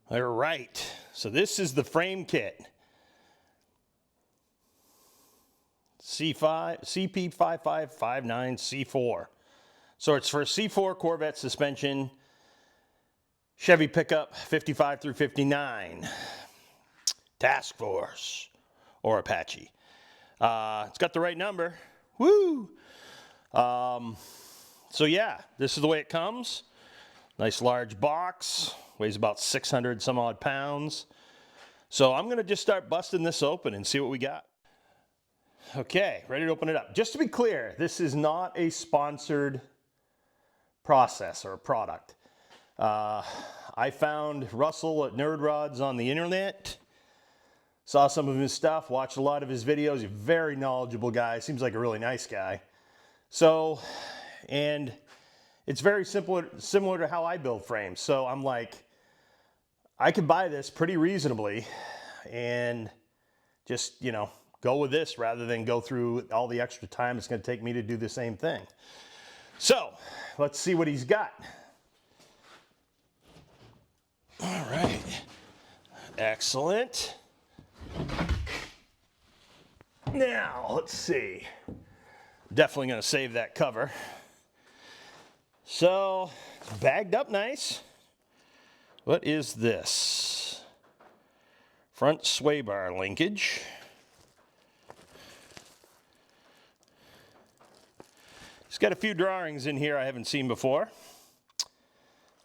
All right, so this is the frame kit. CP5559C4. So it's for a C4 Corvette suspension, Chevy pickup 55 through 59, Task Force, or Apache. It's got the right number. Woo! So yeah, this is the way it comes. Nice large box, weighs about 600 some odd pounds. So I'm gonna just start busting this open and see what we got. Okay, ready to open it up. Just to be clear, this is not a sponsored process or product. I found Russell at Nerd Rods on the internet, saw some of his stuff, watched a lot of his videos. He's a very knowledgeable guy, seems like a really nice guy. So, and it's very similar to how I build frames. So I'm like, I could buy this pretty reasonably and just, you know, go with this rather than go through all the extra time it's going to take me to do the same thing. So let's see what he's got. All right, excellent. Now let's see. Definitely going to save that cover. So it's bagged up nice. What is this? Front sway bar linkage. It's got a few drawings in here I haven't seen before.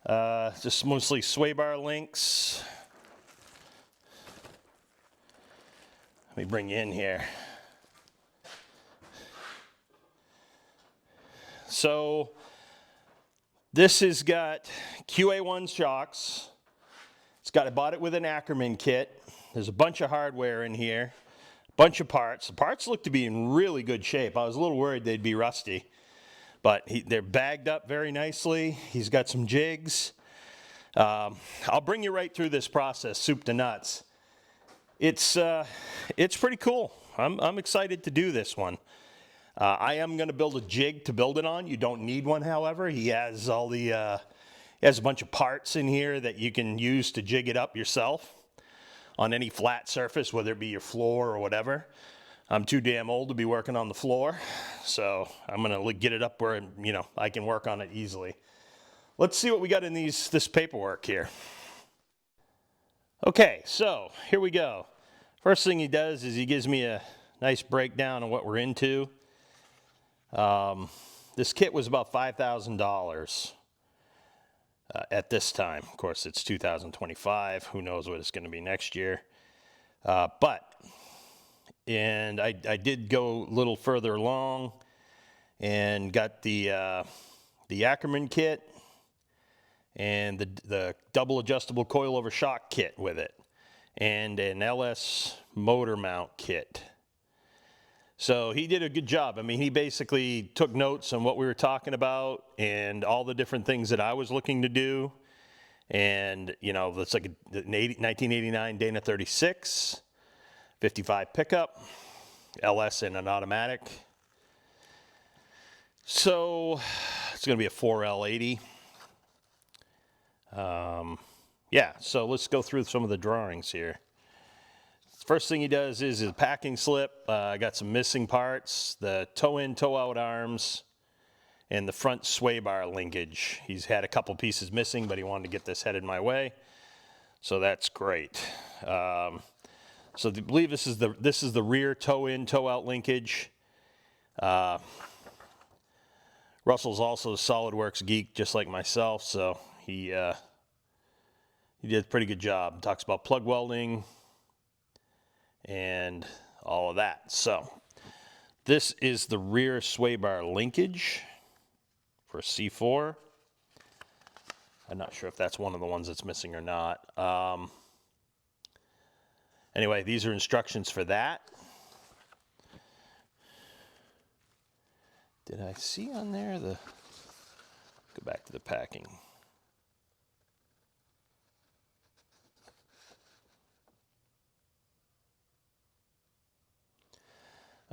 Just mostly sway bar links. Let me bring you in here. So this has got QA1 shocks. I bought it with an Ackerman kit. There's a bunch of hardware in here, a bunch of parts. The parts look to be in really good shape. I was a little worried they'd be rusty, but they're bagged up very nicely. He's got some jigs. I'll bring you right through this process, soup to nuts. It's pretty cool. I'm excited to do this one. I am going to build a jig to build it on. You don't need one, however. He has all the, he has a bunch of parts in here that you can use to jig it up yourself on any flat surface, whether it be your floor or whatever. I'm too damn old to be working on the floor, so I'm going to get it up where, you know, I can work on it easily. Let's see what we got in this paperwork here. Okay, so here we go. First thing he does is he gives me a nice breakdown of what we're into. This kit was about $5,000 at this time. Of course, it's 2025. Who knows what it's going to be next year. And I did go a little further along and got the Ackerman kit and the double adjustable coilover shock kit with it, and an LS motor mount kit. So he did a good job. I mean, he basically took notes on what we were talking about and all the different things that I was looking to do. And, you know, it's like a 1989 Dana 36, 55 pickup, LS and an automatic. So it's going to be a 4L80. Yeah, so let's go through some of the drawings here. First thing he does is a packing slip. I got some missing parts, the toe-in, toe-out arms, and the front sway bar linkage. He's had a couple pieces missing, but he wanted to get this headed my way, so that's great. So I believe this is the rear toe-in, toe-out linkage. Russell's also a SolidWorks geek, just like myself, so he did a pretty good job. Talks about plug welding and all of that. So this is the rear sway bar linkage for C4. I'm not sure if that's one of the ones that's missing or not. Anyway, these are instructions for that. Did I see on there go back to the packing.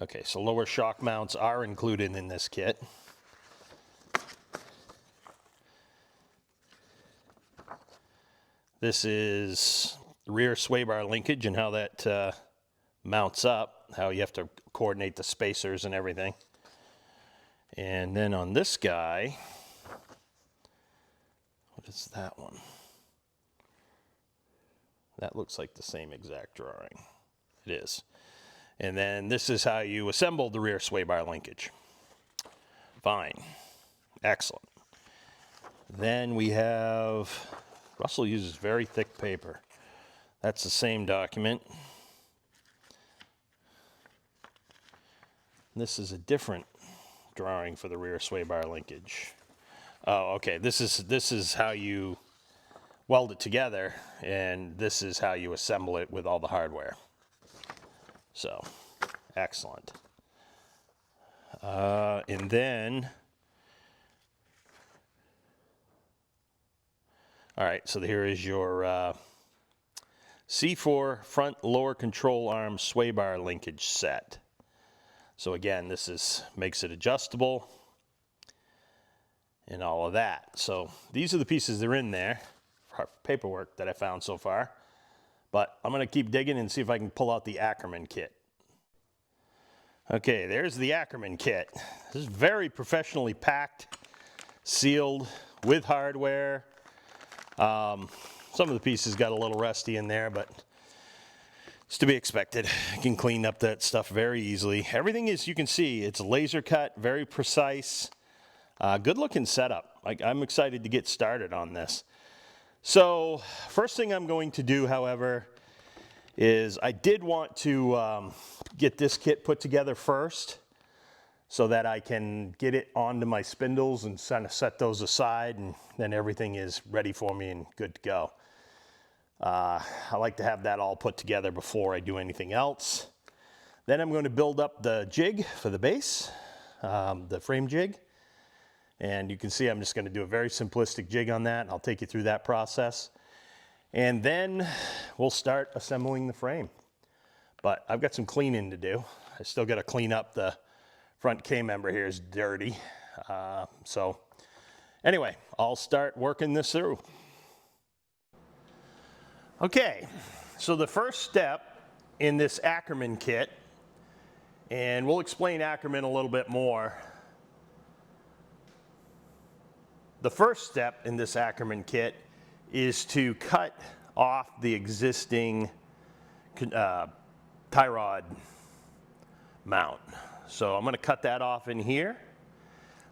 Okay, so lower shock mounts are included in this kit. This is rear sway bar linkage and how that mounts up, how you have to coordinate the spacers and everything. And then on this guy, what is that one? That looks like the same exact drawing. It is. And then this is how you assemble the rear sway bar linkage. Fine. Excellent. Then we have, Russell uses very thick paper. That's the same document. This is a different drawing for the rear sway bar linkage. Oh, okay. This is how you weld it together, and this is how you assemble it with all the hardware. So, excellent. And then, all right, so here is your C4 front lower control arm sway bar linkage set. So again, this makes it adjustable and all of that. So these are the pieces that are in there, paperwork that I found so far. But I'm going to keep digging and see if I can pull out the Ackerman kit. Okay, there's the Ackerman kit. This is very professionally packed, sealed with hardware. Some of the pieces got a little rusty in there, but it's to be expected. You can clean up that stuff very easily. Everything is, you can see, it's laser cut, very precise. Good looking setup. I'm excited to get started on this. So first thing I'm going to do, however, is I did want to get this kit put together first so that I can get it onto my spindles and kind of set those aside, and then everything is ready for me and good to go. I like to have that all put together before I do anything else. Then I'm going to build up the jig for the base, the frame jig. And you can see I'm just going to do a very simplistic jig on that. I'll take you through that process. And then we'll start assembling the frame. But I've got some cleaning to do. I still got to clean up the front K-member here is dirty. So anyway, I'll start working this through. Okay, so the first step in this Ackerman kit, and we'll explain Ackerman a little bit more. The first step in this Ackerman kit is to cut off the existing tie rod mount. So I'm going to cut that off in here.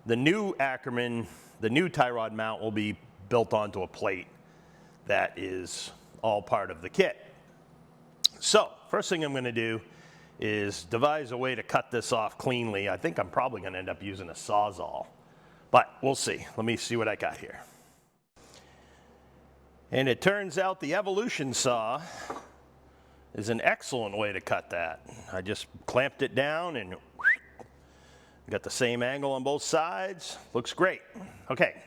The new Ackerman, the new tie rod mount will be built onto a plate that is all part of the kit. So first thing I'm going to do is devise a way to cut this off cleanly. I think I'm probably going to end up using a Sawzall. But we'll see. Let me see what I got here. And it turns out the Evolution saw is an excellent way to cut that. I just clamped it down and got the same angle on both sides. Looks great. Okay.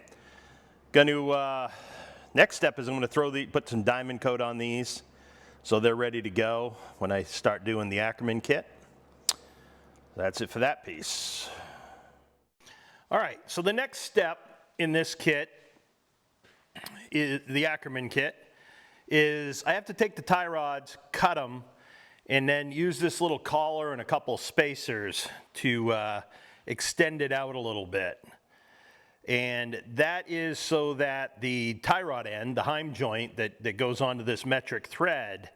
Next step is I'm going to put some diamond coat on these so they're ready to go when I start doing the Ackerman kit. That's it for that piece. All right, so the next step in this kit, is the Ackerman kit, is I have to take the tie rods, cut them, and then use this little collar and a couple spacers to extend it out a little bit. And that is so that the tie rod end, the heim joint that goes onto this metric thread,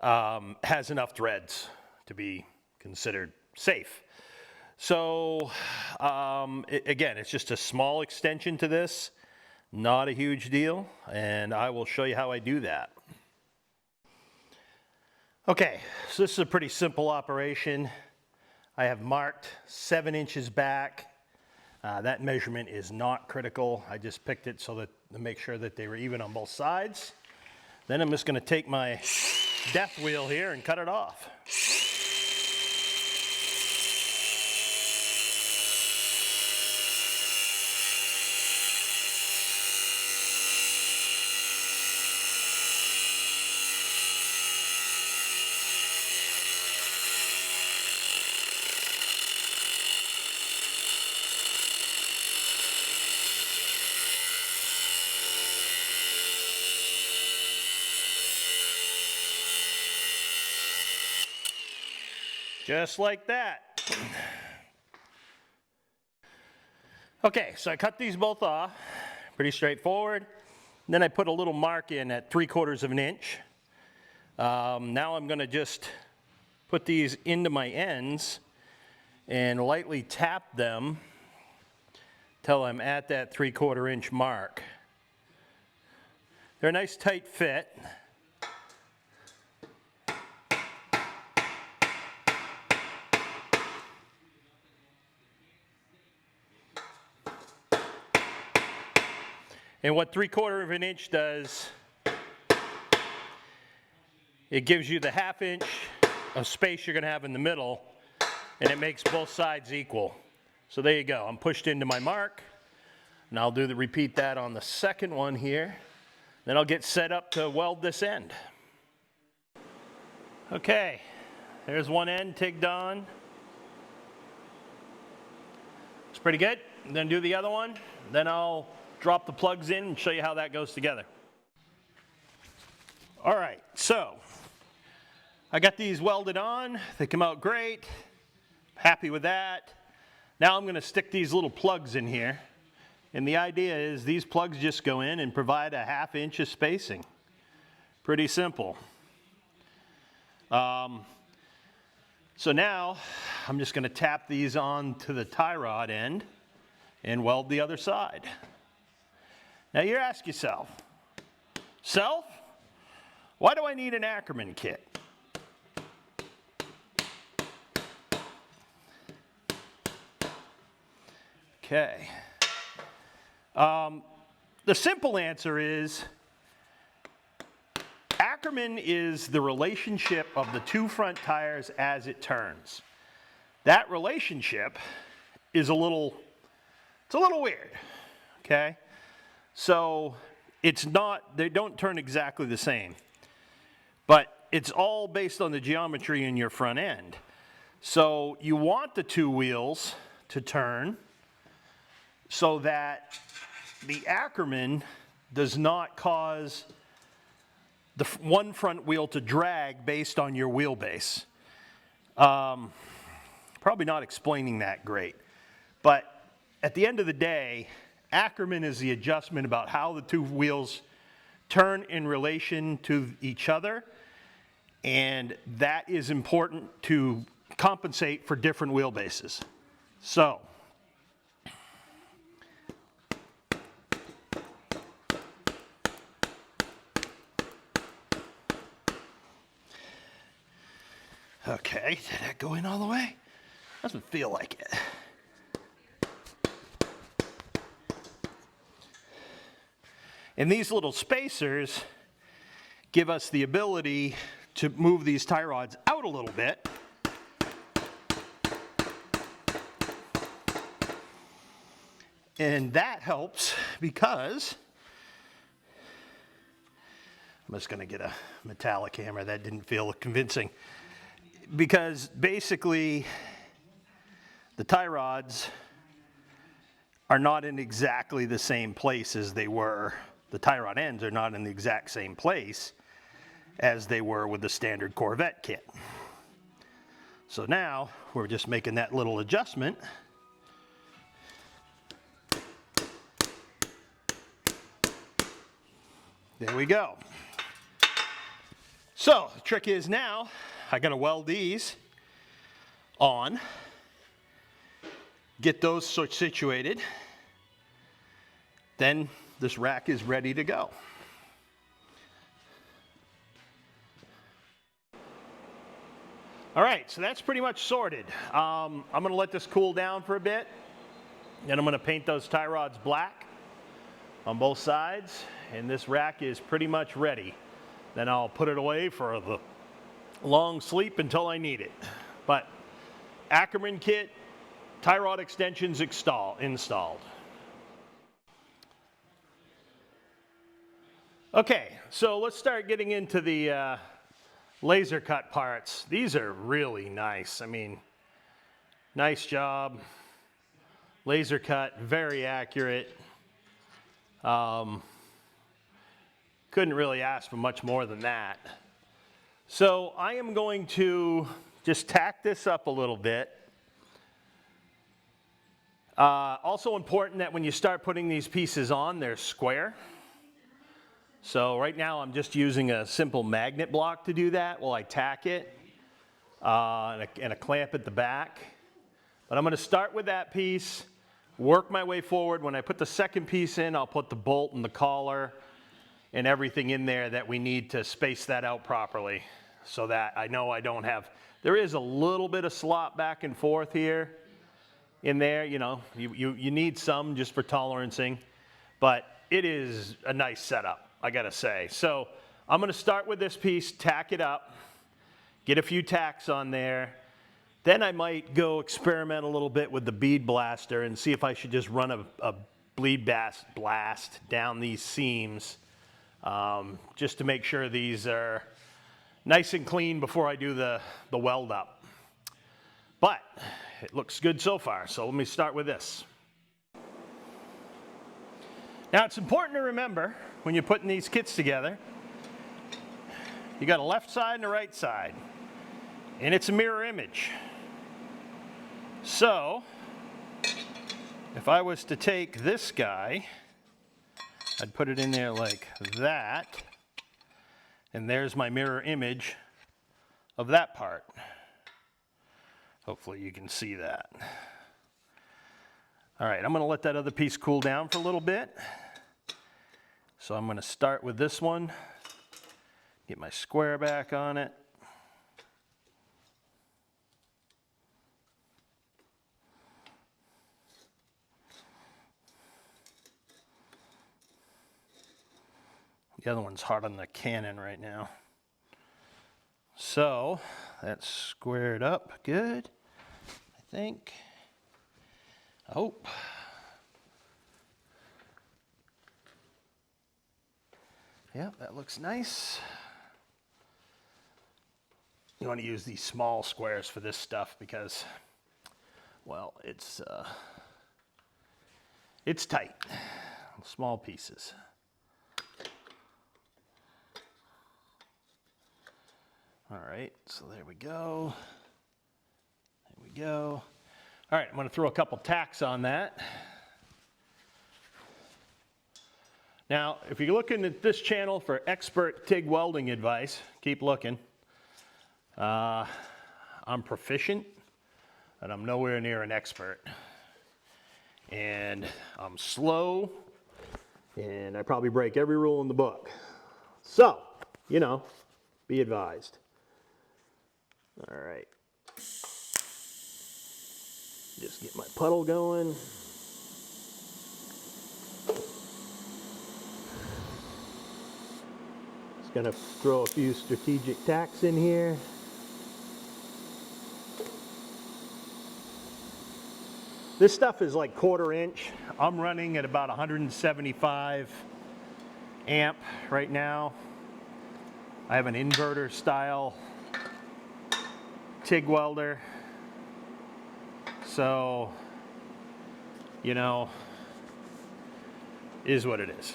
has enough threads to be considered safe. So again, it's just a small extension to this, not a huge deal, and I will show you how I do that. Okay, so this is a pretty simple operation. I have marked 7 inches back. That measurement is not critical. I just picked it so that to make sure that they were even on both sides. Then I'm just going to take my death wheel here and cut it off. Just like that. Okay, so I cut these both off, pretty straightforward. Then I put a little mark in at 3/4 of an inch. Now I'm gonna just put these into my ends and lightly tap them till I'm at that 3/4 inch mark. They're a nice tight fit. And what 3/4 of an inch does, it gives you the 1/2 inch of space you're going to have in the middle, and it makes both sides equal. So there you go. I'm pushed into my mark, and I'll repeat that on the second one here. Then I'll get set up to weld this end. Okay, there's one end tigged on. It's pretty good. Then do the other one. Then I'll drop the plugs in and show you how that goes together. All right, so I got these welded on. They come out great. Happy with that. Now I'm going to stick these little plugs in here. And the idea is these plugs just go in and provide a 1/2 inch of spacing. Pretty simple. So now I'm just going to tap these on to the tie rod end and weld the other side. Now you ask yourself, why do I need an Ackerman kit? Okay. The simple answer is Ackerman is the relationship of the two front tires as it turns. That relationship is a little weird, okay? So they don't turn exactly the same, but it's all based on the geometry in your front end. So you want the two wheels to turn so that the Ackerman does not cause the one front wheel to drag based on your wheelbase. Probably not explaining that great, but at the end of the day, Ackerman is the adjustment about how the two wheels turn in relation to each other, and that is important to compensate for different wheelbases. So, okay, did that go in all the way? Doesn't feel like it. And these little spacers give us the ability to move these tie rods out a little bit. And that helps because, I'm just going to get a metallic hammer. That didn't feel convincing. Because basically, the tie rods are not in exactly the same place as they were. The tie rod ends are not in the exact same place as they were with the standard Corvette kit. So now we're just making that little adjustment. There we go. So the trick is now I got to weld these on, get those situated, then this rack is ready to go. All right, so that's pretty much sorted. I'm going to let this cool down for a bit, and I'm going to paint those tie rods black on both sides, and this rack is pretty much ready. Then I'll put it away for the long sleep until I need it. But Ackerman kit, tie rod extensions installed. Okay, so let's start getting into the laser cut parts. These are really nice. I mean, nice job. Laser cut, very accurate. Couldn't really ask for much more than that. So I am going to just tack this up a little bit. Also important that when you start putting these pieces on, they're square. So right now I'm just using a simple magnet block to do that while I tack it, and a clamp at the back. But I'm going to start with that piece, work my way forward. When I put the second piece in, I'll put the bolt and the collar and everything in there that we need to space that out properly, so that I know I don't have, there is a little bit of slop back and forth here in there, you know, you need some just for tolerancing, but it is a nice setup, I gotta say. So I'm gonna start with this piece, tack it up, get a few tacks on there. Then I might go experiment a little bit with the bead blaster and see if I should just run a bleed blast down these seams, just to make sure these are nice and clean before I do the weld up. But it looks good so far, so let me start with this. Now it's important to remember when you're putting these kits together, you got a left side and a right side, and it's a mirror image. So if I was to take this guy, I'd put it in there like that, and there's my mirror image of that part. Hopefully you can see that. All right, I'm gonna let that other piece cool down for a little bit. So I'm gonna start with this one, get my square back on it. The other one's hard on the Canon right now. So that's squared up good, I think. I hope. Yeah, that looks nice. You want to use these small squares for this stuff because, well, it's tight. Small pieces. All right, so there we go. There we go. All right, I'm going to throw a couple tacks on that. Now, if you're looking at this channel for expert TIG welding advice, keep looking. I'm proficient, but I'm nowhere near an expert. And I'm slow, and I probably break every rule in the book. So, you know, be advised. All right. Just get my puddle going. Just gonna throw a few strategic tacks in here. This stuff is like 1/4 inch. I'm running at about 175 amp right now. I have an inverter style TIG welder. So, you know, is what it is.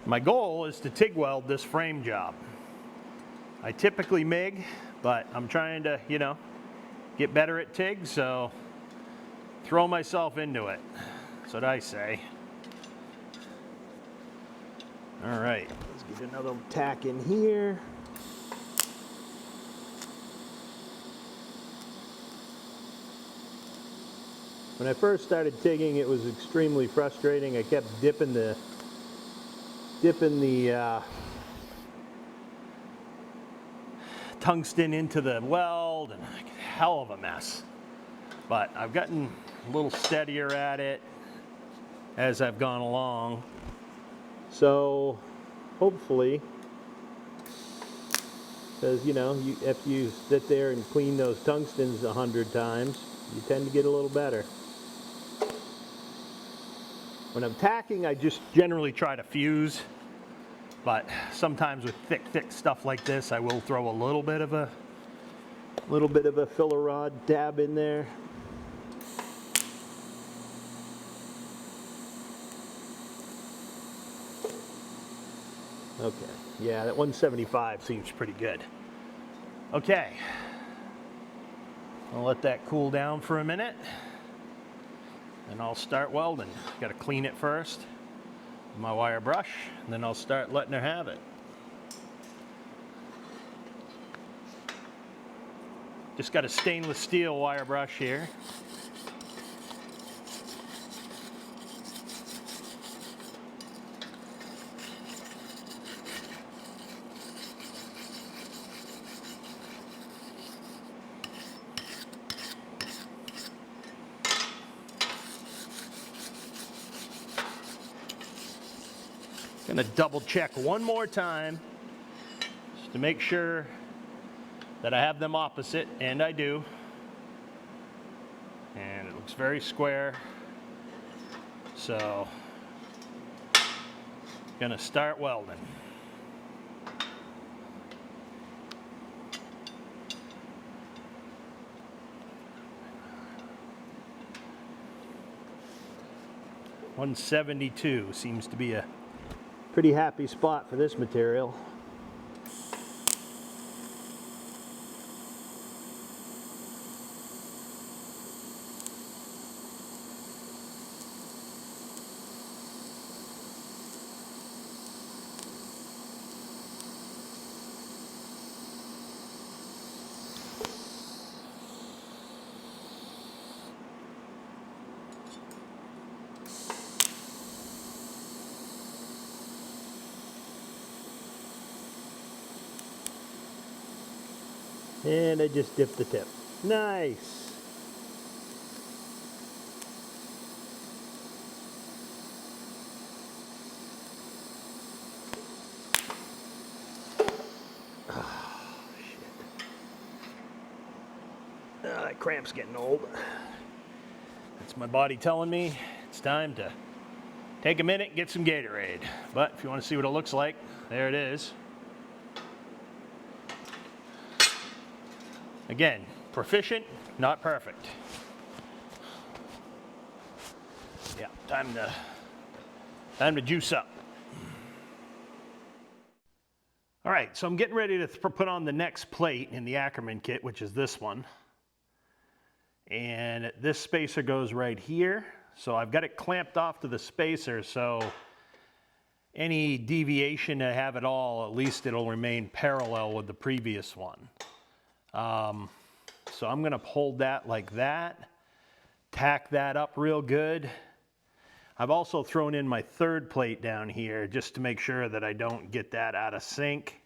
My goal is to TIG weld this frame job. I typically MIG, but I'm trying to, you know, get better at TIG, so throw myself into it. That's what I say. All right, let's get another tack in here. When I first started TIGging, it was extremely frustrating. I kept dipping the tungsten into the weld, and hell of a mess. But I've gotten a little steadier at it as I've gone along. So hopefully, because you know, if you sit there and clean those tungstens 100 times, you tend to get a little better. When I'm tacking, I just generally try to fuse, but sometimes with thick stuff like this, I will throw a little bit of a A little bit of a filler rod dab in there. Okay, yeah, that 175 seems pretty good. Okay, I'll let that cool down for a minute, and I'll start welding. Got to clean it first with my wire brush, and then I'll start letting her have it. Just got a stainless steel wire brush here. Gonna double check one more time just to make sure that I have them opposite, and I do. And it looks very square. So, gonna start welding. $172 seems to be a pretty happy spot for this material. And I just dipped the tip. Nice. Oh, shit. That cramp's getting old. That's my body telling me it's time to take a minute and get some Gatorade. But if you want to see what it looks like, there it is. Again, proficient, not perfect. Yeah, time to juice up. All right, so I'm getting ready to put on the next plate in the Ackerman kit, which is this one. And this spacer goes right here. So I've got it clamped off to the spacer, so any deviation to have it all, at least it'll remain parallel with the previous one. So I'm going to hold that like that, tack that up real good. I've also thrown in my third plate down here just to make sure that I don't get that out of sync,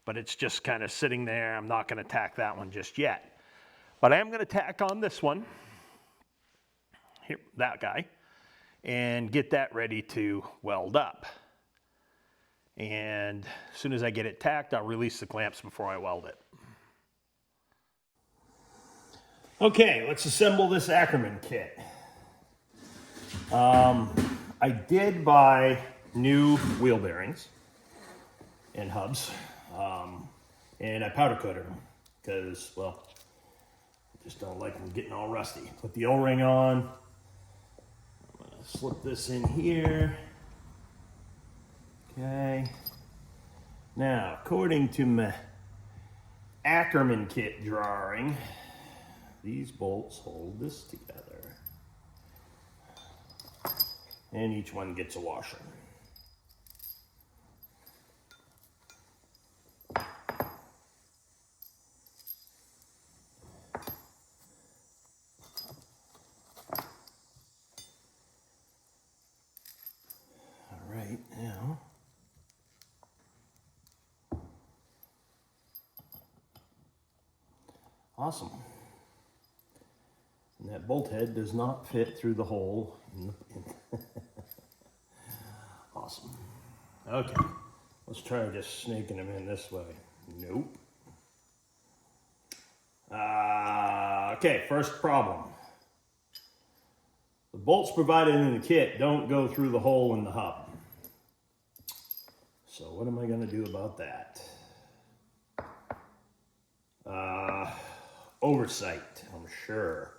but it's just kind of sitting there. I'm not going to tack that one just yet, but I am going to tack on this one here, that guy, and get that ready to weld up. And as soon as I get it tacked, I'll release the clamps before I weld it. Okay, let's assemble this Ackerman kit. I did buy new wheel bearings and hubs, and I powder coated them because, well, I just don't like them getting all rusty. Put the O-ring on. I'm gonna slip this in here. Okay. Now, according to my Ackerman kit drawing, these bolts hold this together. And each one gets a washer. All right, now. Awesome. And that bolt head does not fit through the hole in the Awesome. Okay, let's try just snaking them in this way. Nope. Okay, first problem. The bolts provided in the kit don't go through the hole in the hub. So what am I going to do about that? oversight, I'm sure.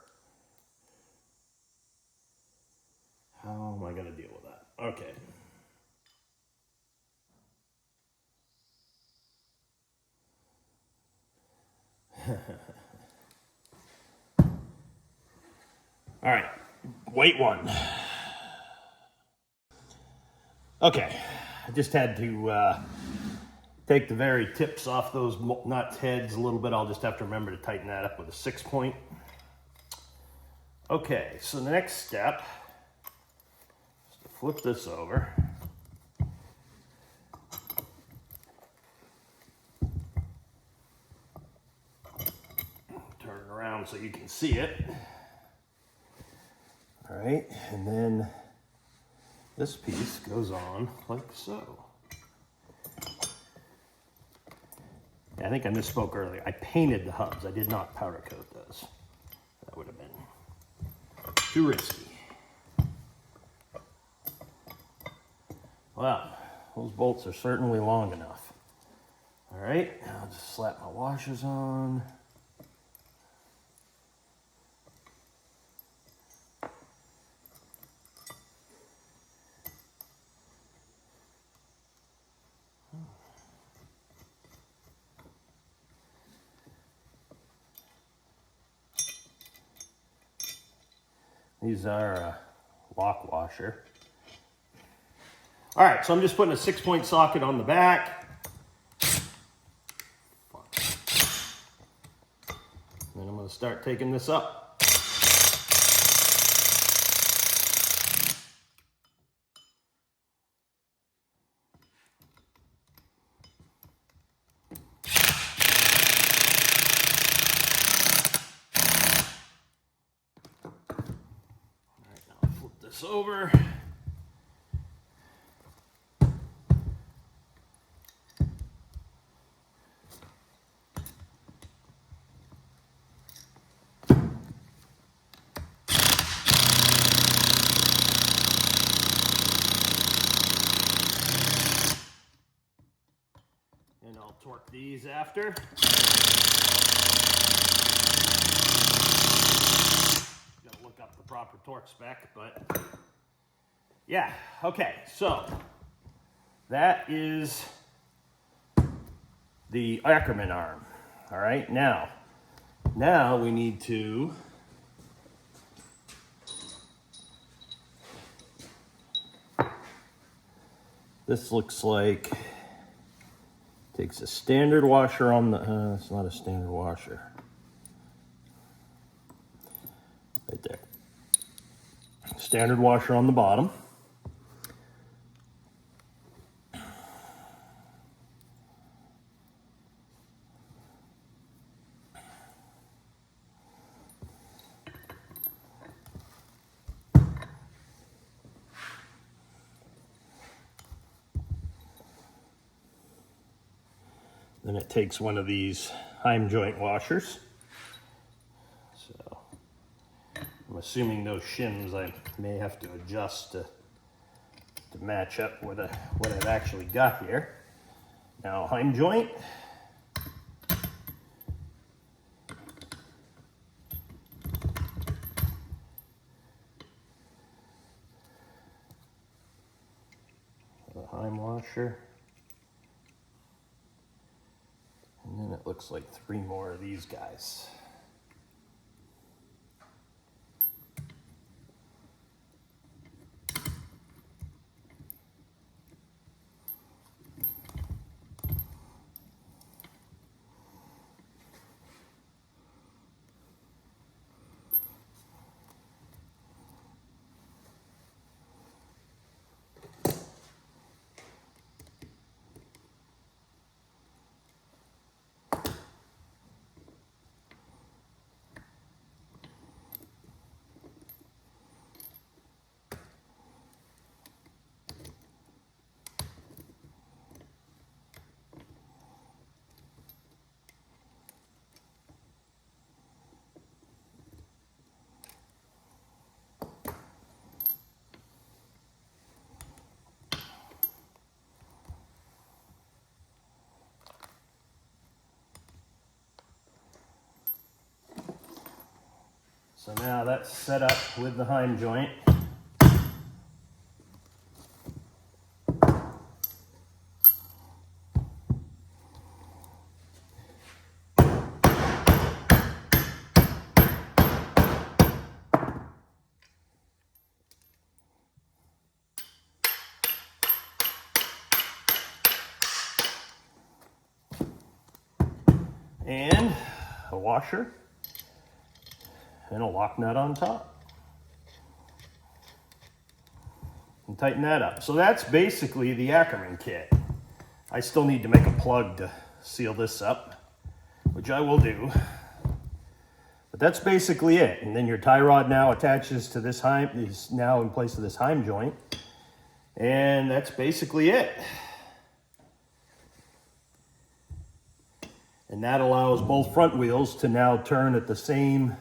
How am I going to deal with that? Okay. All right, wait one. Okay, I just had to take the very tips off those nut heads a little bit. I'll just have to remember to tighten that up with a 6-point. Okay, so the next step is to flip this over. Turn it around so you can see it. All right, and then this piece goes on like so. I think I misspoke earlier. I painted the hubs. I did not powder coat those. That would have been too risky. Well, those bolts are certainly long enough. All right, I'll just slap my washers on. These are a lock washer. All right, so I'm just putting a 6-point socket on the back. Then I'm going to start taking this up. All right, now I'll flip this over. And I'll torque these after. Gotta look up the proper torque spec, but yeah, okay, so that is the Ackerman arm. All right, now we need to this looks like takes a standard washer on the, it's not a standard washer. Right there. Standard washer on the bottom. Then it takes one of these Heim joint washers. So I'm assuming those shims I may have to adjust to match up with what I've actually got here. Now Heim joint. The Heim washer. And then it looks like 3 more of these guys. So now that's set up with the heim joint. And a washer and a lock nut on top. And tighten that up. So that's basically the Ackerman kit. I still need to make a plug to seal this up, which I will do. But that's basically it. And then your tie rod now attaches to this heim, is now in place of this heim joint. And that's basically it. And that allows both front wheels to now turn at the same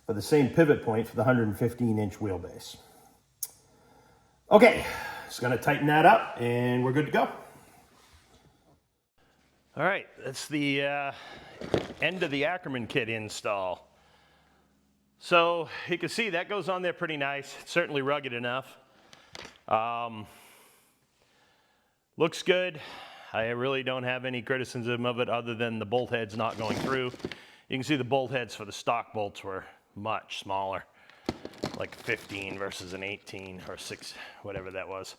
pivot point for the 115-inch wheelbase. Okay, just gonna tighten that up and we're good to go. All right, that's the end of the Ackerman kit install. So you can see that goes on there pretty nice. It's certainly rugged enough. Looks good. I really don't have any criticism of it other than the bolt heads not going through. You can see the bolt heads for the stock bolts were much smaller, like 15 versus an 18 or 6, whatever that was.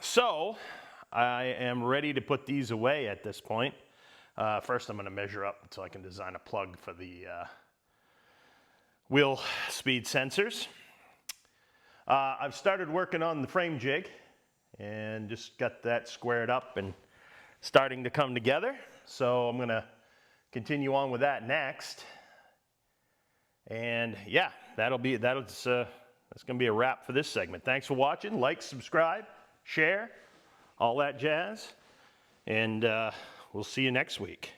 So I am ready to put these away at this point. First I'm going to measure up so I can design a plug for the wheel speed sensors. I've started working on the frame jig and just got that squared up and starting to come together. So I'm gonna continue on with that next. And yeah, that's gonna be a wrap for this segment. Thanks for watching. Like, subscribe, share, all that jazz. And we'll see you next week.